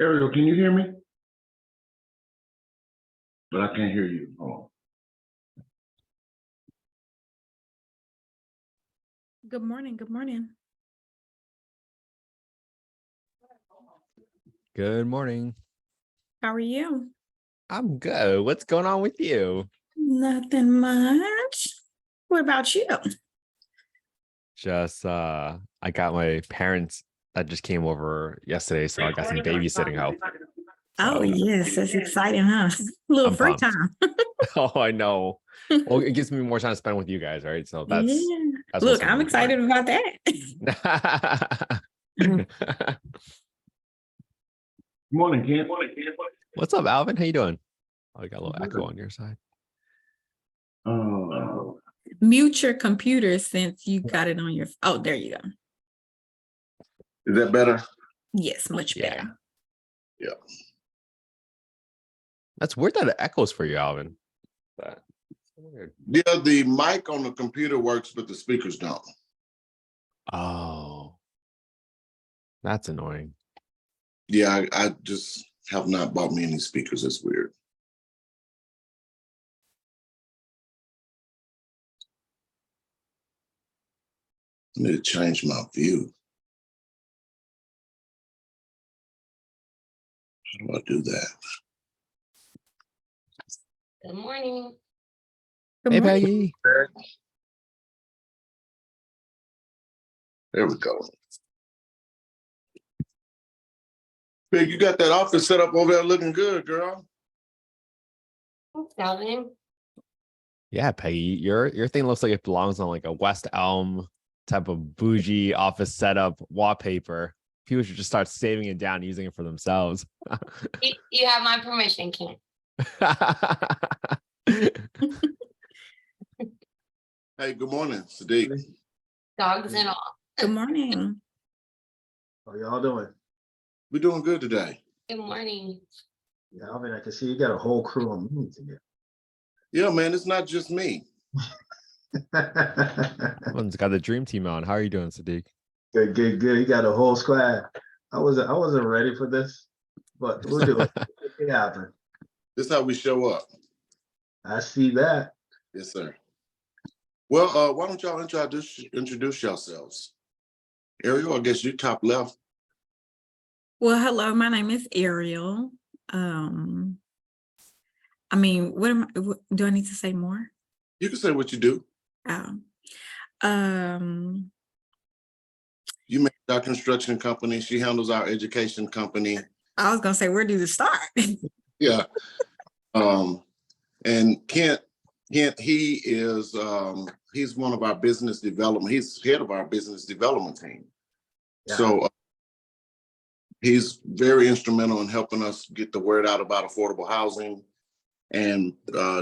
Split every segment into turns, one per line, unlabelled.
Ariel, can you hear me? But I can't hear you. Hold on.
Good morning. Good morning.
Good morning.
How are you?
I'm good. What's going on with you?
Nothing much. What about you?
Just I got my parents that just came over yesterday, so I got some babysitting help.
Oh,
So
yes. That's exciting, huh? A little
I'm
free
pumped.
time.
Oh, I know. Well, it gives me more time to spend with you guys, right? So
Yeah.
that's what's
Look, I'm excited about that.
important.
Good morning, Ken.
What's up, Alvin? How you doing? Oh, I got a little echo on your side.
Mute your computer since you got it on your. Oh, there you go.
Is that better?
Yes, much
Yeah.
better.
Yeah.
That's weird that it echoes for you, Alvin. That's weird.
Yeah, the mic on the computer works, but the speakers don't.
Oh, that's annoying.
Yeah, I just have not bought me any speakers. It's weird. I need to change my view. How do I do that?
Good morning.
Good
Hey,
morning.
Peggy.
There we go. Big, you got that office set up over there looking good, girl.
Thanks, Calvin.
Yeah, Peggy, your thing looks like it belongs on like a West Elm type of bougie office setup wallpaper. People should just start saving it down, using it for themselves.
You have my permission, Ken.
Hey, good morning, Sadiq.
Dogs and all.
Good morning.
How y'all doing?
We're doing good today.
Good morning.
Yeah, I mean, I can see you got a whole crew on meetings again.
Yeah, man, it's not just me.
Everyone's got the dream team on. How are you doing, Sadiq?
Good, good, good. You got a whole squad. I wasn't ready for this, but we'll do it. It happened.
This is how we show up.
I see that.
Yes, sir. Well, why don't y'all introduce yourselves? Ariel, I guess you top left.
Well, hello. My name is Ariel. I mean, what do I need to say more?
You can say what you do.
Um,
You manage our construction company. She handles our education company.
I was gonna say, where do you start?
Yeah. And Kent, he is he's one of our business development. He's head of our business development team.
Yeah.
So he's very instrumental in helping us get the word out about affordable housing and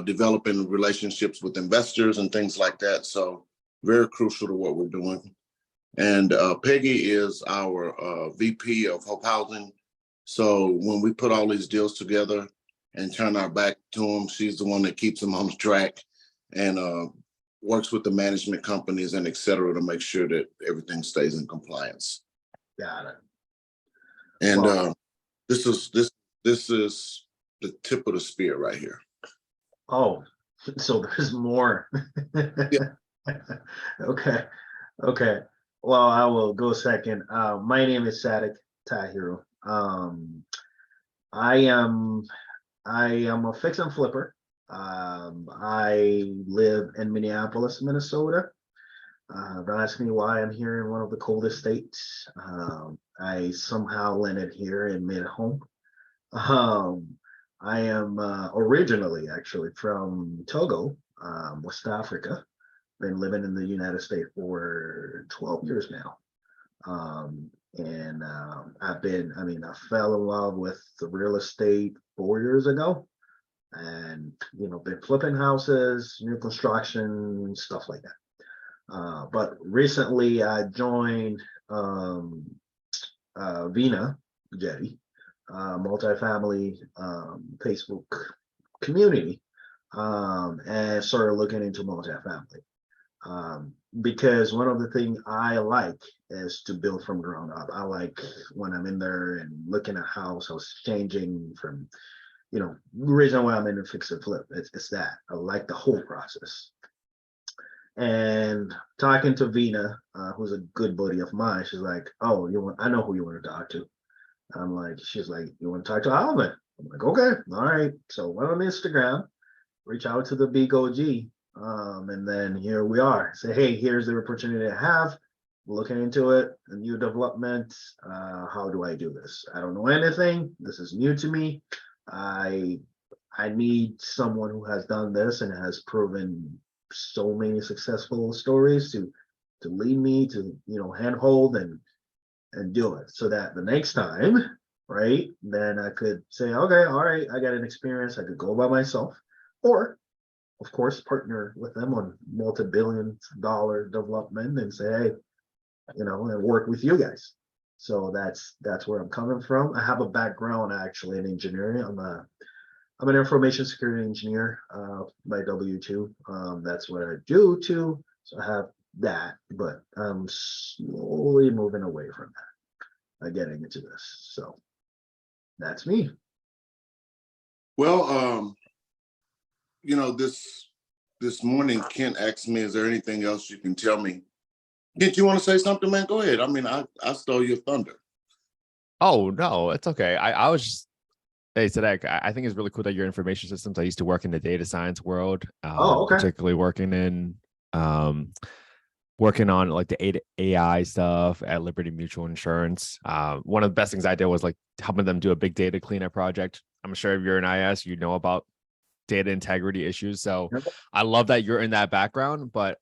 developing relationships with investors and things like that. So very crucial to what we're doing. And Peggy is our VP of Hope Housing. So when we put all these deals together and turn our back to them, she's the one that keeps them on the track and works with the management companies and et cetera to make sure that everything stays in compliance.
Got it.
And
Well,
this is the tip of the spear right here.
oh, so there's more.
Yeah.
Okay. Okay. Well, I will go second. My name is Sadik Tahiru. I am a fix and flipper. I live in Minneapolis, Minnesota. Don't ask me why I'm here in one of the coldest states. I somehow landed here and made it home. I am originally actually from Togo, West Africa. Been living in the United States for 12 years now. I fell in love with the real estate 4 years ago and, been flipping houses, new construction, stuff like that. But recently I joined Vina Jetty, multifamily Facebook community, and started looking into multifamily. because one of the things I like is to build from ground up. I like when I'm in there and looking at house changing from, the reason why I'm in a fix and flip. It's that I like the whole process. And talking to Vina, who's a good buddy of mine, she's like, "Oh, I know who you want to talk to." I'm like, she's like, "You want to talk to Alvin?" I'm like, "Okay, all right." So went on Instagram, reach out to the big OG, and then here we are. Say, "Hey, here's the opportunity I have. Looking into it, a new development. How do I do this? I don't know anything. This is new to me. I need someone who has done this and has proven so many successful stories to lead me to handhold and do it, so that the next time, right, then I could say, okay, all right, I got an experience. I could go by myself, or of course partner with them on multi-billion-dollar development and say, hey, and work with you guys. So that's where I'm coming from. I have a background actually in engineering. I'm an information security engineer by W-2. That's what I do too. So I have that, but I'm slowly moving away from that, getting into this. So that's me.
Well, this morning, Kent asked me, is there anything else you can tell me? Kent, you want to say something, man? Go ahead. I mean, I stole your thunder.
Oh no, it's okay. I was just hey Sadek, I think it's really cool that your information systems. I used to work in the data science world,
Oh, okay.
particularly working on like the AI stuff at Liberty Mutual Insurance. One of the best things I did was like helping them do a big data cleanup project. I'm sure if you're an IS, you know about data integrity issues. So
Yep.
I love that you're in that background, but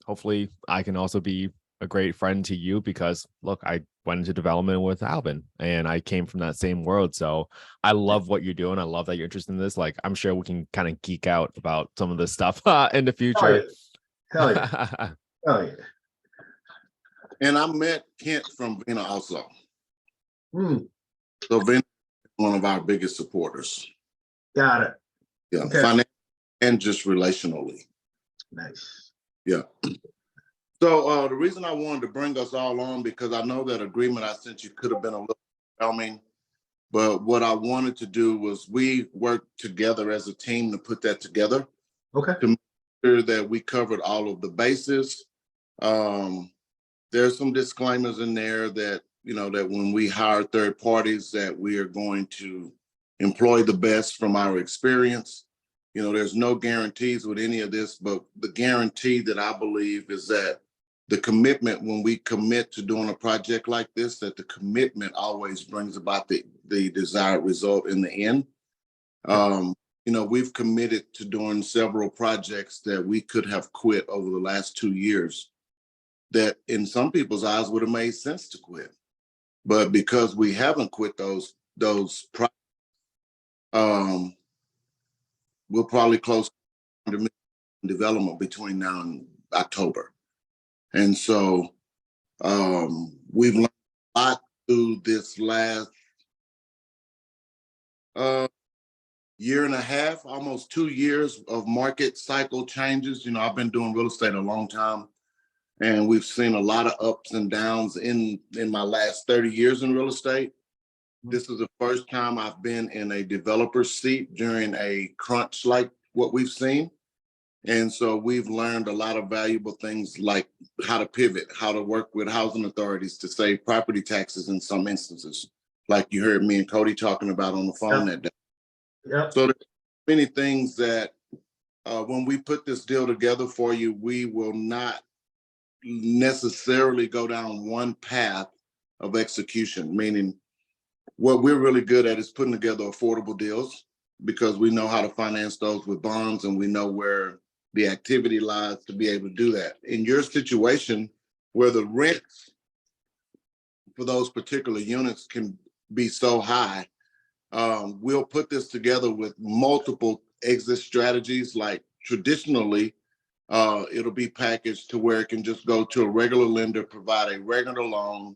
hopefully I can also be a great friend to you because look, I went into development with Alvin and I came from that same world. So I love what you're doing. I love that you're interested in this. Like I'm sure we can kind of geek out about some of this stuff in the future.
Hell yeah. Hell yeah.
And I met Kent from Vina also.
Hmm.
So Vina is one of our biggest supporters.
Got it.
Yeah,
Okay.
financially and just relationally.
Nice.
Yeah. So the reason I wanted to bring us all on, because I know that agreement I sent you could have been a little overwhelming, but what I wanted to do was we worked together as a team to put that together.
Okay.
To make sure that we covered all of the bases. There's some disclaimers in there that, that when we hire third parties, that we are going to employ the best from our experience. There's no guarantees with any of this, but the guarantee that I believe is that the commitment, when we commit to doing a project like this, that the commitment always brings about the desired result in the end. We've committed to doing several projects that we could have quit over the last 2 years that in some people's eyes would have made sense to quit. But because we haven't quit those projects, we'll probably close development between now and October. And so we've learned a lot through this last year and a half, almost 2 years of market cycle changes. I've been doing real estate a long time, and we've seen a lot of ups and downs in my last 30 years in real estate. This is the first time I've been in a developer seat during a crunch like what we've seen. And so we've learned a lot of valuable things, like how to pivot, how to work with housing authorities to save property taxes in some instances, like you heard me and Cody talking about on the phone that day.
Yep.
So there's many things that when we put this deal together for you, we will not necessarily go down one path of execution, meaning what we're really good at is putting together affordable deals because we know how to finance those with bonds and we know where the activity lies to be able to do that. In your situation, where the rents for those particular units can be so high, we'll put this together with multiple exit strategies. Like traditionally, it'll be packaged to where it can just go to a regular lender, provide a regular loan,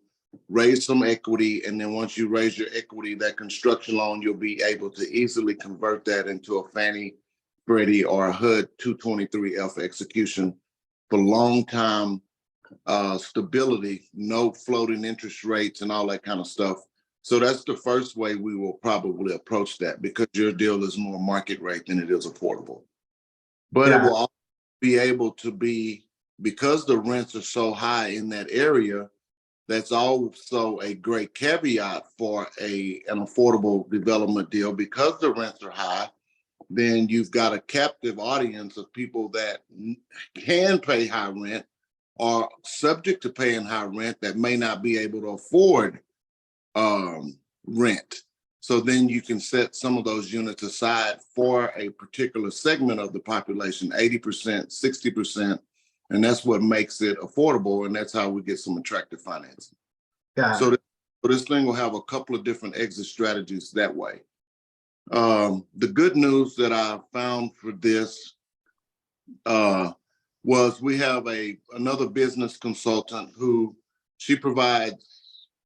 raise some equity, and then once you raise your equity, that construction loan, you'll be able to easily convert that into a Fannie, Freddie, or a HUD 223F execution for long time stability, no floating interest rates and all that kind of stuff. So that's the first way we will probably approach that, because your deal is more market rate than it is affordable. But it will also be able to be, because the rents are so high in that area, that's also a great caveat for an affordable development deal. Because the rents are high, then you've got a captive audience of people that can pay high rent, are subject to paying high rent, that may not be able to afford rent. So then you can set some of those units aside for a particular segment of the population, 80%, 60%, and that's what makes it affordable, and that's how we get some attractive financing. So this thing will have a couple of different exit strategies that way. The good news that I found for this was we have another business consultant who she provides,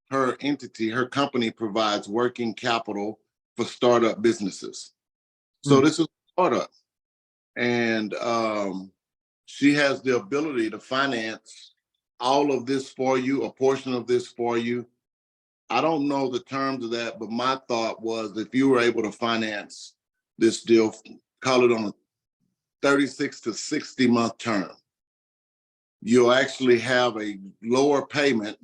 her entity, her company provides working capital for startup businesses. So this is a startup, and she has the ability to finance all of this for you, a portion of this for you. I don't know the terms of that, but my thought was if you were able to finance this deal, call it on a 36 to 60 month term, you'll actually have a lower payment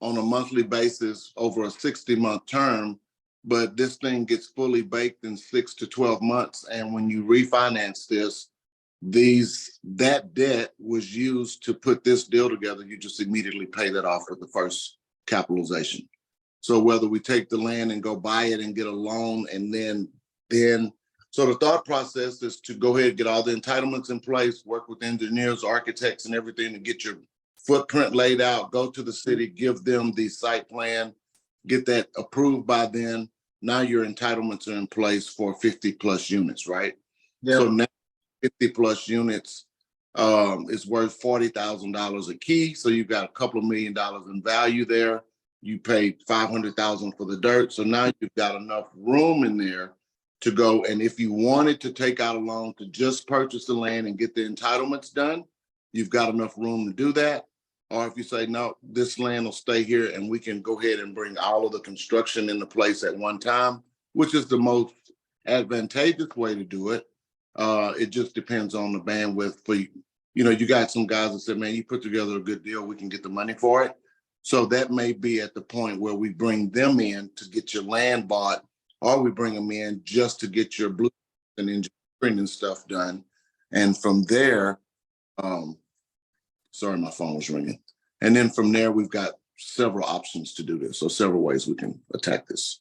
on a monthly basis over a 60-month term, but this thing gets fully baked in 6 to 12 months. And when you refinance this, that debt was used to put this deal together. You just immediately pay that off with the first capitalization. So whether we take the land and go buy it and get a loan, and then so the thought process is to go ahead and get all the entitlements in place, work with engineers, architects, and everything to get your footprint laid out, go to the city, give them the site plan, get that approved by them. Now your entitlements are in place for 50 plus units, right?
Yeah.
So now 50 plus units is worth $40,000 a key. So you've got a couple of $1 million in value there. You paid $500,000 for the dirt. So now you've got enough room in there to go. And if you wanted to take out a loan to just purchase the land and get the entitlements done, you've got enough room to do that. Or if you say, no, this land will stay here and we can go ahead and bring all of the construction into place at one time, which is the most advantageous way to do it. It just depends on the bandwidth for you. You know, you got some guys that said, man, you put together a good deal, we can get the money for it. So that may be at the point where we bring them in to get your land bought, or we bring them in just to get your blueprint and engineering and stuff done. And from there, sorry, my phone was ringing. And then from there, we've got several options to do this. So several ways we can attack this.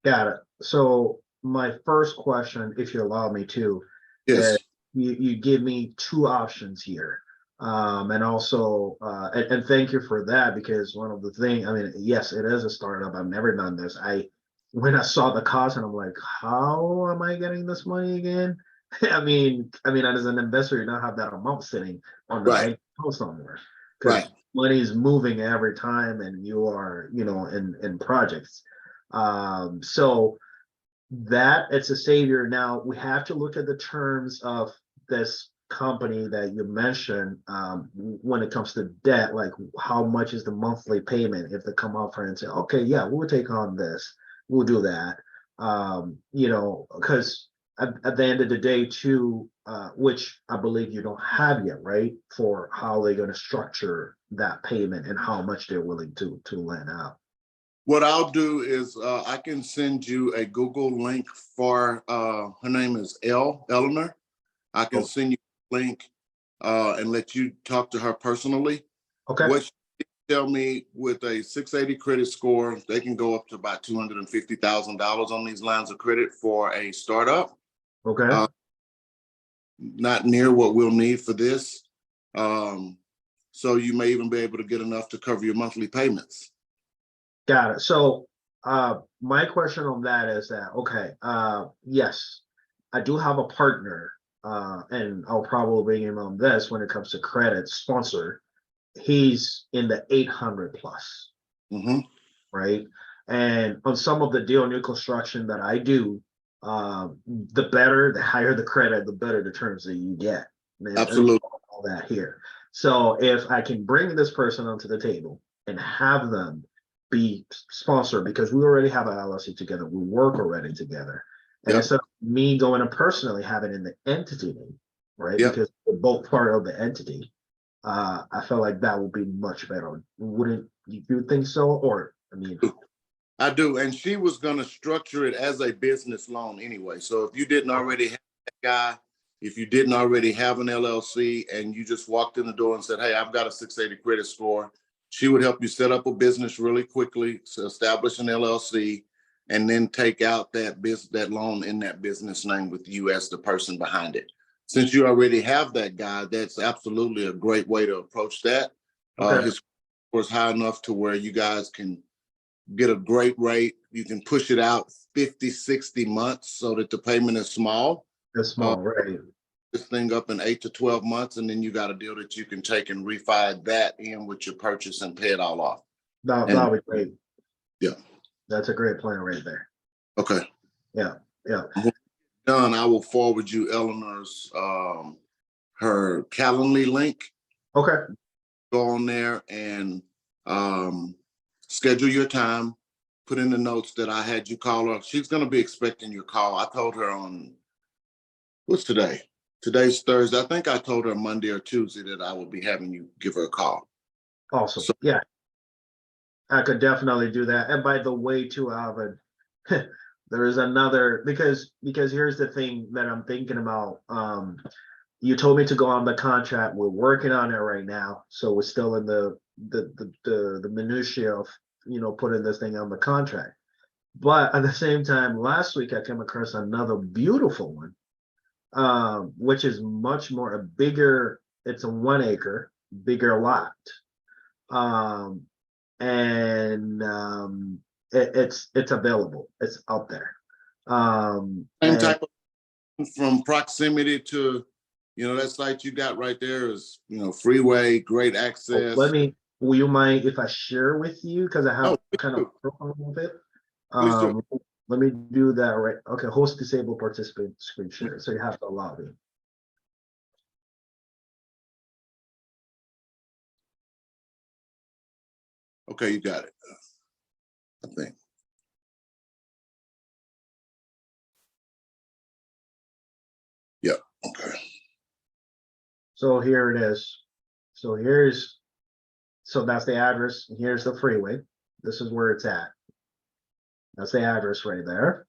Got it. So my first question, if you allow me to,
Yes.
You give me two options here. And also, and thank you for that, because one of the things, I mean, yes, it is a startup. I've never done this. When I saw the cost and I'm like, how am I getting this money again? I mean, as an investor, you don't have that amount sitting on the bank account somewhere, because money is moving every time, and you are, in projects. So that it's a savior. Now we have to look at the terms of this company that you mentioned, when it comes to debt, like how much is the monthly payment if they come out for and say, okay, yeah, we'll take on this, we'll do that. Because at the end of the day too, which I believe you don't have yet, right, for how they're going to structure that payment and how much they're willing to lend out.
What I'll do is I can send you a Google link for, her name is Eleanor. I can send you a link and let you talk to her personally.
Okay.
What she tell me, with a 680 credit score, they can go up to about $250,000 on these lines of credit for a startup.
Okay.
Not near what we'll need for this. So you may even be able to get enough to cover your monthly payments.
Got it. So my question on that is that, okay, yes, I do have a partner, and I'll probably bring him on this when it comes to credit sponsor. He's in the 800 plus, right? And on some of the deal new construction that I do, the higher the credit, the better the terms that you get.
Absolutely.
all that here. So if I can bring this person onto the table and have them be sponsored, because we already have an LLC together, we work already together. And
Yep.
instead of me going and personally having in the entity name, right?
Yep.
Because we're both part of the entity. I felt like that would be much better. Wouldn't you think so? Or I mean,
I do. And she was going to structure it as a business loan anyway. So if you didn't already have that guy, if you didn't already have an LLC and you just walked in the door and said, hey, I've got a 680 credit score, she would help you set up a business really quickly, so establish an LLC, and then take out that loan in that business name with you as the person behind it. Since you already have that guy, that's absolutely a great way to approach that.
Okay.
His score is high enough to where you guys can get a great rate. You can push it out 50, 60 months so that the payment is small.
That's small, right?
This thing up in 8 to 12 months, and then you got a deal that you can take and refi that in with your purchase and pay it all off.
That would be great.
Yeah.
That's a great plan right there.
Okay.
Yeah.
Done. I will forward you Eleanor's her Calendly link.
Okay.
Go on there and schedule your time. Put in the notes that I had you call her. She's going to be expecting your call. I told her on, what's today? Today's Thursday. I think I told her Monday or Tuesday that I will be having you give her a call.
Awesome.
So-
Yeah. I could definitely do that. And by the way, too, Alvin, there is another because here's the thing that I'm thinking about. You told me to go on the contract. We're working on it right now, so we're still in the minutiae of putting this thing on the contract. But at the same time, last week I came across another beautiful one, which is much more bigger. It's a 1 acre, bigger lot. It's available. It's out there.
Same
And
type of, from proximity to, that site you got right there is, freeway, great access.
will you mind if I share with you? Because I have
Oh, please
kind of
do.
problem with it.
Please do.
Let me do that right. Okay, host disabled participant screen share. So you have to allow me.
Okay, you got it. I think. Yeah, okay.
So here it is. So that's the address. Here's the freeway. This is where it's at. That's the address right there.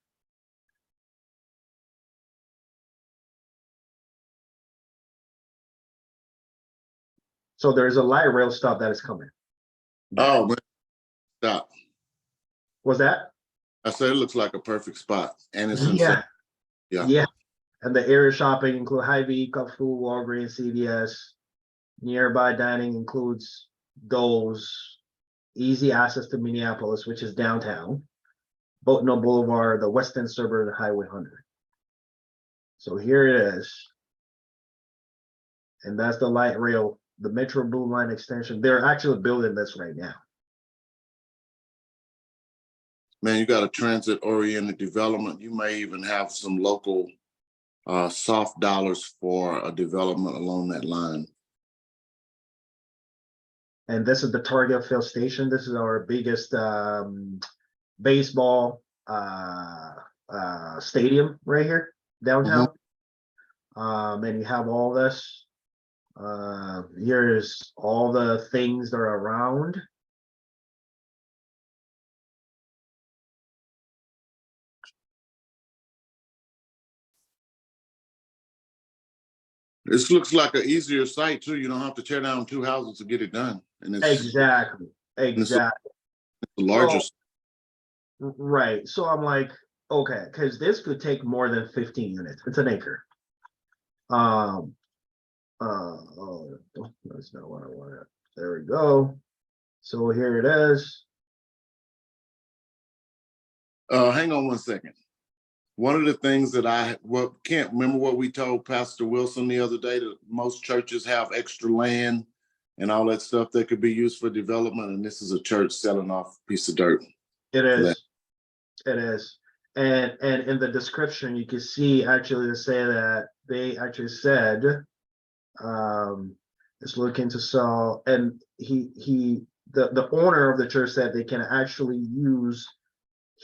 So there's a light rail stop that is coming.
Oh, man. Stop.
Was that?
I said it looks like a perfect spot. And it's in
Yeah.
Yeah.
Yeah. And the area shopping include Hy-Vee, Cub Food, Walgreens, CVS. Nearby dining includes those. Easy access to Minneapolis, which is downtown. Boatno Boulevard, the western suburb of Highway 100. So here it is. And that's the light rail, the Metro Blue Line extension. They're actually building this right now.
Man, you got a transit-oriented development. You may even have some local soft dollars for a development along that line.
And this is the Target Field Station. This is our biggest baseball stadium right here downtown. And you have all this. Here's all the things that are around.
This looks like an easier site too. You don't have to tear down 2 houses to get it done. And it's
Exactly.
it's a
So,
larger.
right. So I'm like, okay, because this could take more than 15 units. It's an acre. Oh, that's not what I wanted. There we go. So here it is.
Hang on 1 second. One of the things that can't remember what we told Pastor Wilson the other day, that most churches have extra land and all that stuff that could be used for development. And this is a church selling off a piece of dirt.
It is. It is. And in the description, you can see actually to say that they actually said is looking to sell, and the owner of the church said they can actually use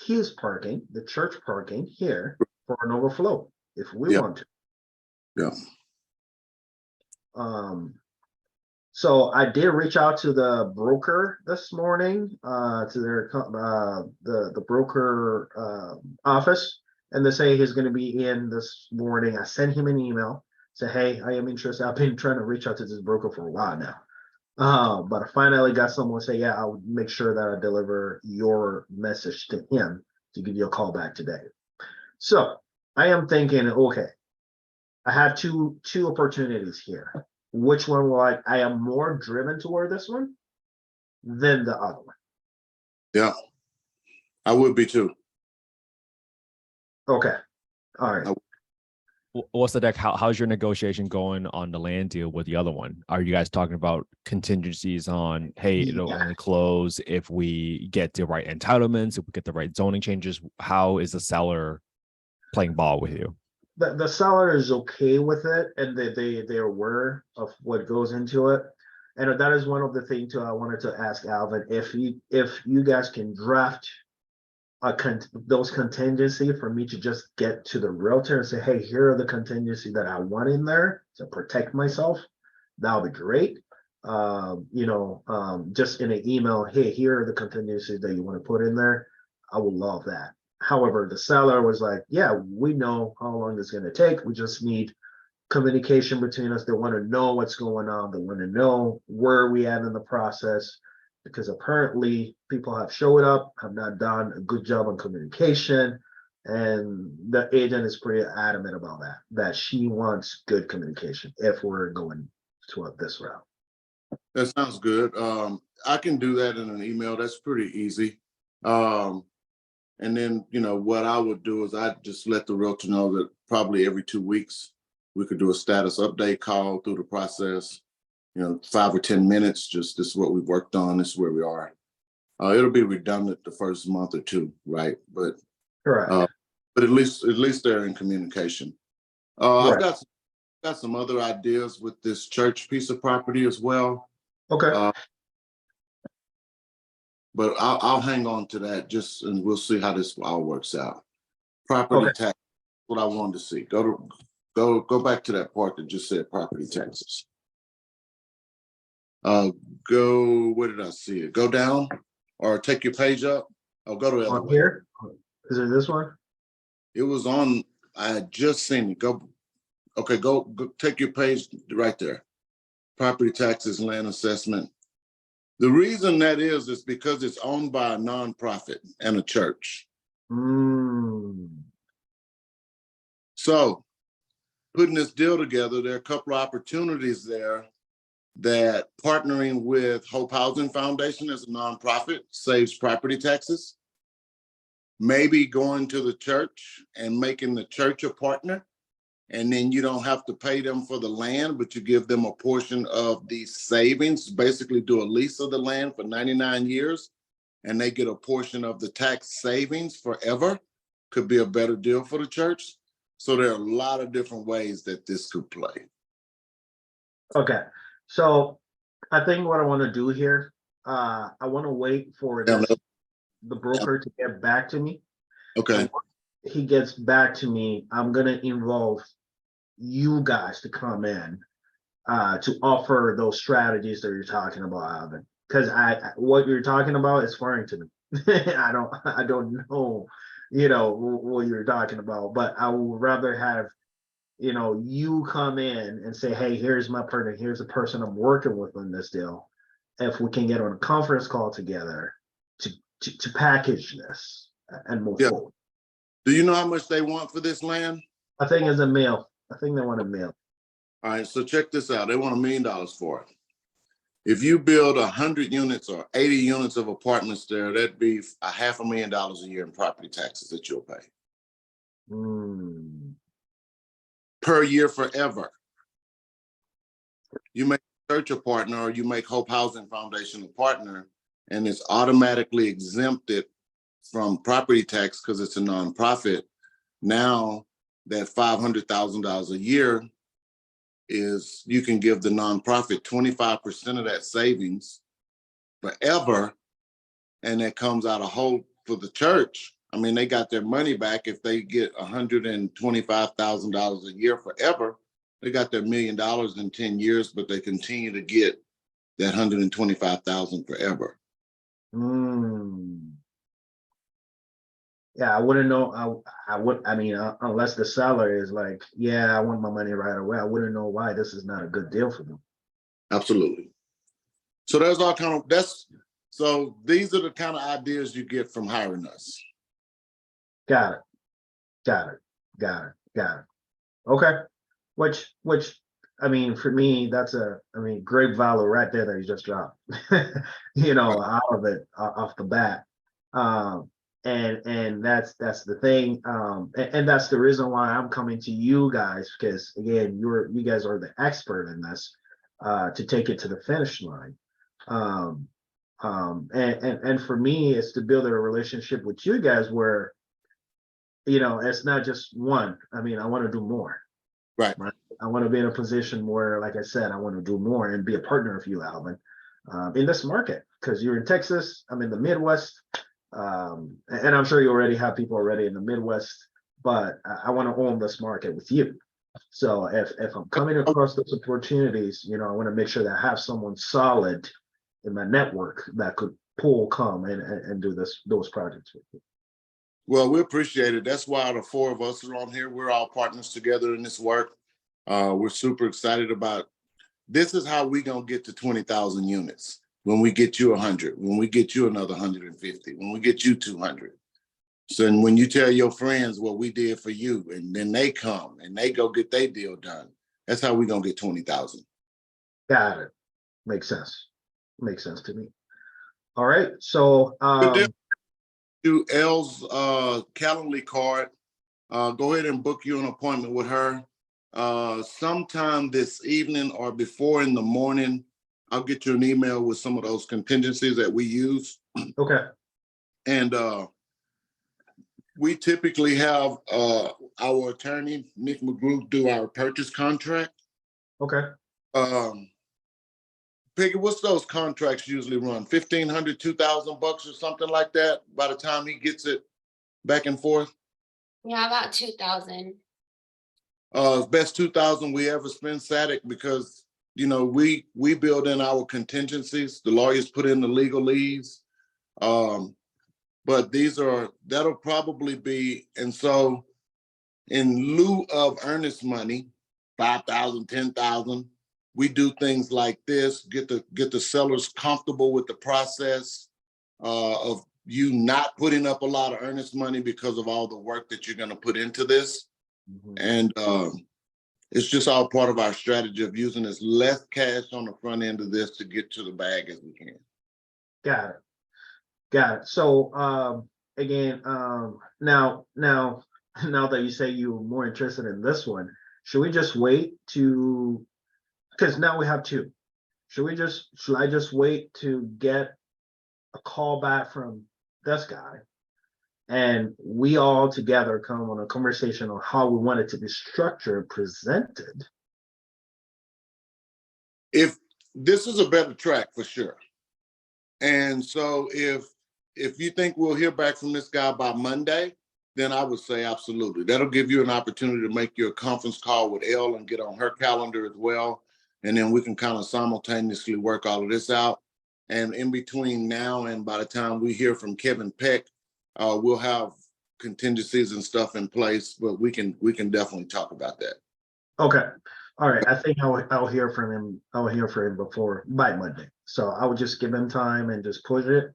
his parking, the church parking here for an overflow if we
Yeah.
want to.
Yeah.
So I did reach out to the broker this morning, to their the broker office, and they say he's going to be in this morning. I sent him an email, say, hey, I am interested. I've been trying to reach out to this broker for a while now. But I finally got someone say, yeah, I'll make sure that I deliver your message to him to give you a call back today. So I am thinking, okay, I have two opportunities here. Which one will I am more driven toward this one than the other one.
Yeah, I would be too.
Okay. All right.
What's the deck? How's your negotiation going on the land deal with the other one? Are you guys talking about contingencies on, hey, it'll
Yeah.
only close if we get the right entitlements, if we get the right zoning changes? How is the seller playing ball with you?
The seller is okay with it, and they're aware of what goes into it. And that is one of the things too I wanted to ask Alvin, if you guys can draft those contingency for me to just get to the realtor and say, hey, here are the contingency that I want in there to protect myself. That would be great. Just in an email, hey, here are the contingencies that you want to put in there. I would love that. However, the seller was like, yeah, we know how long it's going to take. We just need communication between us. They want to know what's going on. They want to know where we at in the process, because apparently people have showed up, have not done a good job on communication. And the agent is pretty adamant about that she wants good communication if we're going to this route.
That sounds good. I can do that in an email. That's pretty easy. And then, what I would do is I'd just let the realtor know that probably every 2 weeks, we could do a status update call through the process, 5 or 10 minutes, just this is what we've worked on, this is where we are. It'll be redundant the first month or two, right? But
Correct.
but at least they're in communication.
Right.
I've got some other ideas with this church piece of property as well.
Okay.
But I'll hang on to that and we'll see how this all works out. Property tax, what I wanted to see. Go back to that part that just said property taxes. Where did I see it? Go down or take your page up. I'll go to the other way.
Here? Is it this one?
It was on, I had just seen it. Go take your page right there. Property taxes, land assessment. The reason that is because it's owned by a nonprofit and a church. So putting this deal together, there are a couple of opportunities there that partnering with Hope Housing Foundation as a nonprofit saves property taxes. Maybe going to the church and making the church a partner, and then you don't have to pay them for the land, but you give them a portion of the savings, basically do a lease of the land for 99 years, and they get a portion of the tax savings forever. Could be a better deal for the church. So there are a lot of different ways that this could play.
Okay. So I think what I want to do here, I want to wait for the broker to get back to me.
Okay.
And when he gets back to me, I'm going to involve you guys to come in to offer those strategies that you're talking about, Alvin. Because what you're talking about is foreign to me. I don't know, what you're talking about, but I would rather have, you come in and say, hey, here's my partner, here's the person I'm working with on this deal. If we can get on a conference call together to package this and move forward.
Do you know how much they want for this land?
I think it's a mail. I think they want a mail.
All right, so check this out. They want $1 million for it. If you build 100 units or 80 units of apartments there, that'd be $500,000 a year in property taxes that you'll pay. Per year forever. You make church a partner or you make Hope Housing Foundation a partner, and it's automatically exempted from property tax because it's a nonprofit. Now that $500,000 a year is you can give the nonprofit 25% of that savings forever. And that comes out of whole for the church. I mean, they got their money back if they get $125,000 a year forever. They got their $1 million in 10 years, but they continue to get that $125,000 forever.
Yeah, I wouldn't know. I mean, unless the seller is like, yeah, I want my money right away. I wouldn't know why this is not a good deal for them.
Absolutely. So there's all kind of, so these are the kind of ideas you get from hiring us.
Got it. Okay. Which, I mean, for me, that's great value right there that you just dropped, out of it, off the bat. And that's the thing. And that's the reason why I'm coming to you guys, because again, you guys are the expert in this, to take it to the finish line. And for me, it's to build a relationship with you guys where, it's not just one. I mean, I want to do more.
Right.
I want to be in a position where, like I said, I want to do more and be a partner of you, Alvin, in this market, because you're in Texas, I'm in the Midwest, and I'm sure you already have people already in the Midwest, but I want to own this market with you. So if I'm coming across those opportunities, I want to make sure that I have someone solid in my network that could come and do those projects with you.
Well, we appreciate it. That's why the four of us are on here. We're all partners together in this work. We're super excited about this. Is how we gonna get to 20,000 units. When we get you 100, when we get you another 150, when we get you 200. So and when you tell your friends what we did for you, and then they come and they go get their deal done. That's how we gonna get 20,000.
Got it. Makes sense. Makes sense to me. All right. So
to Elle's Calendly card, go ahead and book you an appointment with her. Sometime this evening or before in the morning, I'll get you an email with some of those contingencies that we use.
okay.
And we typically have our attorney, Nick McGrew, do our purchase contract.
Okay.
Peggy, what's those contracts usually run? $1,500, $2,000 or something like that by the time he gets it back and forth?
Yeah, about 2,000.
Best 2,000 we ever spent, static, because we build in our contingencies. The lawyers put in the legalese. But that'll probably be, and so in lieu of earnest money, 5,000, 10,000, we do things like this, get the sellers comfortable with the process of you not putting up a lot of earnest money because of all the work that you're going to put into this. Mm-hmm. And it's just all part of our strategy of using as less cash on the front end of this to get to the bag as we can.
Got it. So again, now that you say you're more interested in this one, should we just wait to, because now we have two. Should I just wait to get a call back from this guy and we all together come on a conversation on how we want it to be structured, presented?
If this is a better track for sure. And so if you think we'll hear back from this guy by Monday, then I would say absolutely. That'll give you an opportunity to make your conference call with Elle and get on her calendar as well. And then we can kind of simultaneously work all of this out. And in between now and by the time we hear from Kevin Peck, we'll have contingencies and stuff in place, but we can definitely talk about that.
Okay. All right. I think I'll hear from him. I'll hear from him by Monday. So I would just give him time and just push it.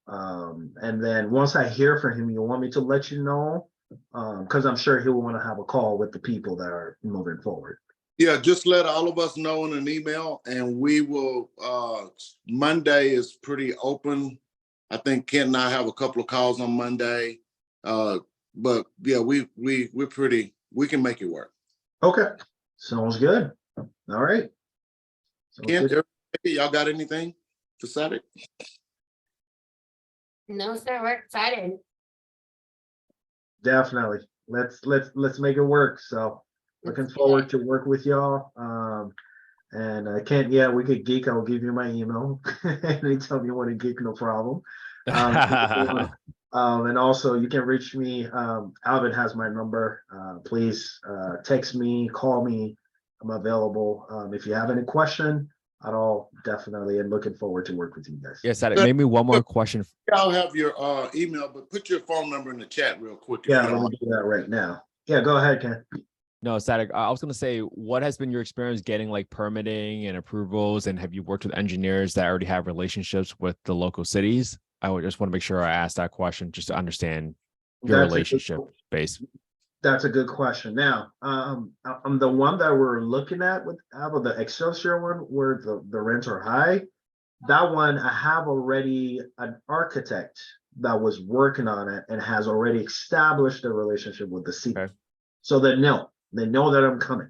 And then once I hear from him, you want me to let you know? Because I'm sure he'll want to have a call with the people that are moving forward.
Yeah, just let all of us know in an email, and we will. Monday is pretty open. I think Kent and I have a couple of calls on Monday, but yeah, we can make it work.
Okay, sounds good. All right.
Kent, y'all got anything for Saturday?
No, sir. We're excited.
Definitely. Let's make it work. So Looking
Let's do
forward
it.
to work with y'all. And I can't, yeah, we could geek. I'll give you my email. Anytime you want to geek, no problem. And also you can reach me. Alvin has my number. Please text me, call me. I'm available. If you have any question at all, definitely. And looking forward to work with you guys.
Yes, that maybe one more question.
I'll have your email, but put your phone number in the chat real quick. If
Yeah,
you
I'm
don't
gonna
mind.
do that right now. Yeah, go ahead, Ken.
No, Static. I was gonna say, what has been your experience getting like permitting and approvals, and have you worked with engineers that already have relationships with the local cities? I would just want to make sure I ask that question just to understand your
That's a good-
relationship base.
That's a good question. Now, I'm the one that we're looking at with the Excelsior one, where the rents are high. That one, I have already an architect that was working on it and has already established a relationship with the city.
Okay.
So they know that I'm coming.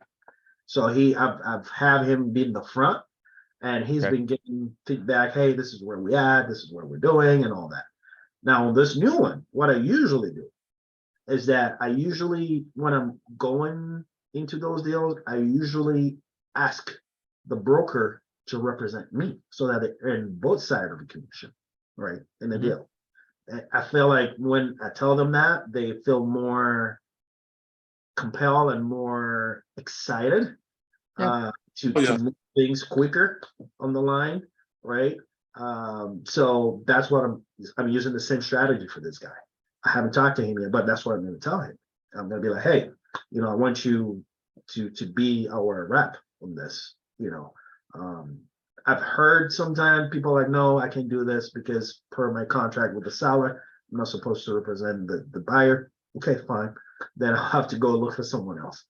So I've had him be in the front, and he's
Okay.
been getting feedback. Hey, this is where we at. This is what we're doing, and all that. Now, on this new one, what I usually do is that when I'm going into those deals, I usually ask the broker to represent me so that they're in both sides of the commission, right? In the
Mhm.
deal. And I feel like when I tell them that, they feel more compelled and more excited to
Oh, yeah.
move things quicker on the line, right? So that's what I'm using the same strategy for this guy. I haven't talked to him yet, but that's what I'm going to tell him. I'm going to be like, hey, I want you to be our rep on this. I've heard sometimes people like, no, I can't do this because per my contract with the seller, I'm not supposed to represent the buyer. Okay, fine. Then I'll have to go look for someone else.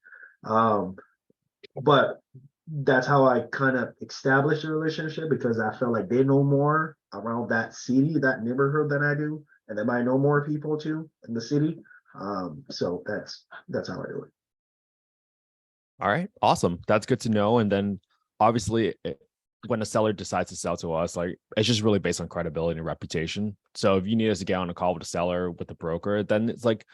But that's how I kind of established a relationship, because I feel like they know more around that city, that neighborhood than I do. And they might know more people too in the city. So that's how I do it.
All right, awesome. That's good to know. And then obviously, when a seller decides to sell to us, like it's just really based on credibility and reputation. So if you need us to get on a call with a seller, with the broker, then it's like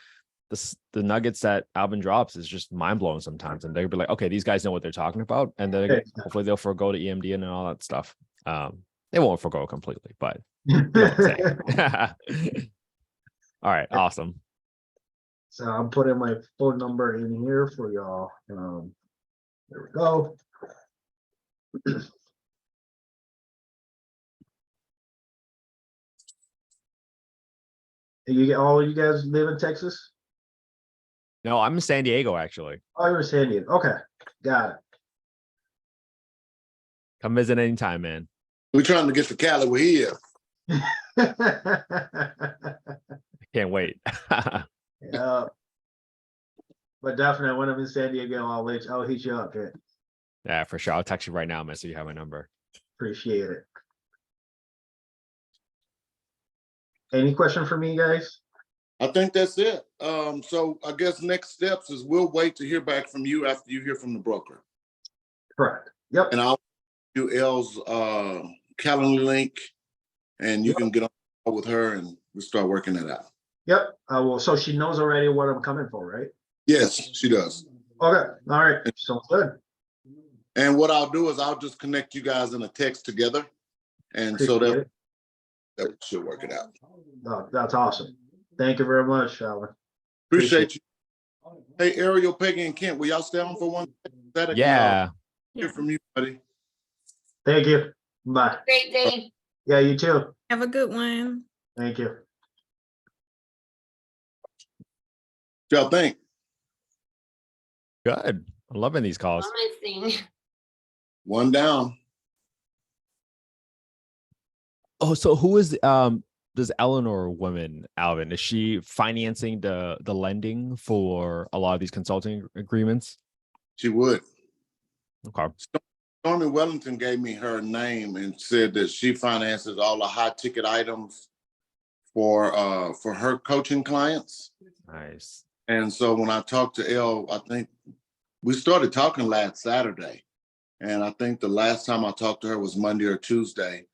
the nuggets that Alvin drops is just mind blowing sometimes. And they'll be like, okay, these guys know what they're talking about. And then
Yeah.
hopefully they'll forego the EMD and all that stuff. They won't forego completely, but you know what I'm saying. All right, awesome.
So I'm putting my phone number in here for y'all. There we go. All you guys live in Texas?
No, I'm in San Diego, actually.
Oh, you're in San Diego. Okay, got
Come visit anytime, man.
We're trying to get to Cali where he is.
it.
Can't wait.
Yeah. But definitely when I'm in San Diego, I'll hit you up. Yeah.
Yeah, for sure. I'll text you right now, man, so you have my number.
Appreciate it. Any question for me, guys?
I think that's it. So I guess next steps is we'll wait to hear back from you after you hear from the broker.
Correct. Yep.
And I'll do L's calendar link, and you
Yep.
can get on with her and we'll start working that out.
Yep. I will. So she knows already what I'm coming for, right?
Yes, she does.
Okay. All right. Sounds good.
And what I'll do is I'll just connect you guys in a text together. And so
Appreciate
that should work it out.
it. That's awesome. Thank you very much, Alvin.
Appreciate you. Hey, Ariel, Peggy, and Kent, will y'all stay on for one?
Yeah.
Hear from you, buddy.
Thank you. Bye.
Great day.
Yeah, you too.
Have a good one.
Thank you.
What y'all think?
Good. I'm loving these calls.
Promising.
One down.
Oh, so who is this Eleanor woman, Alvin? Is she financing the lending for a lot of these consulting agreements?
She would.
Okay.
Stormy Wellington gave me her name and said that she finances all the high ticket items for her coaching clients.
Nice.
And so when I talked to Elle, I think we started talking last Saturday. And I think the last time I talked to her was Monday or Tuesday.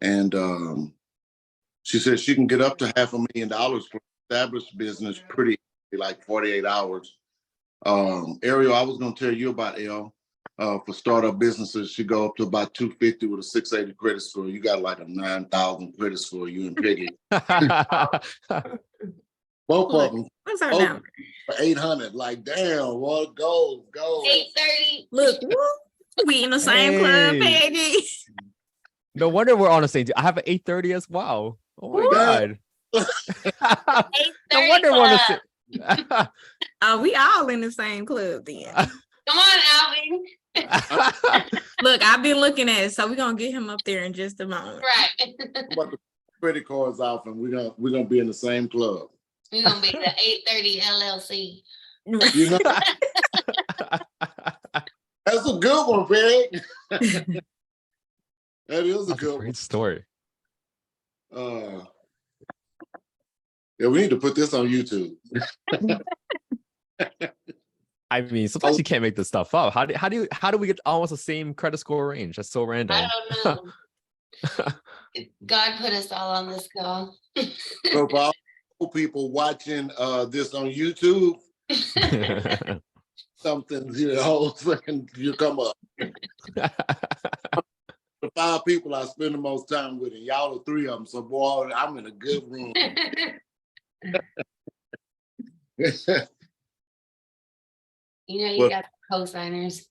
And she said she can get up to $500,000 for established business pretty like 48 hours. Ariel, I was gonna tell you about L. For startup businesses, she go up to about 250 with a 680 credit score. You got like a 9,000 credit score, you and Peggy. Both
Look,
of them
what's our
Oh.
number?
for 800. Like, damn, what goals.
8:30.
Look, woo, we in the same club,
Hey.
Peggy.
No wonder we're on the same team. I have an 8:30 as well. Oh my
Woo.
god.
8:30
No wonder we're on
club.
the same.
We all in the same club then.
Come on, Alvin.
Look, I've been looking at it, so we're gonna get him up there in just a moment.
Right.
I'm about to credit cards off and we're gonna be in the same club.
We're gonna be the 8:30 LLC.
You know, that's a good one, Peg. That is a
That's a
good
great story.
one. Yeah, we need to put this on YouTube.
I mean, sometimes you can't make this stuff up. How do we get almost the same credit score range? That's so random.
I don't know. God put us all on this call.
So for all people watching this on YouTube, something, you know, you come up. The 5 people I spend the most time with, and y'all are 3 of them. So boy, I'm in a good room.
You know, you
Well-
got co-signers.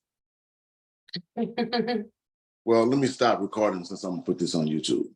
Well, let me stop recording since I'm gonna put this on YouTube.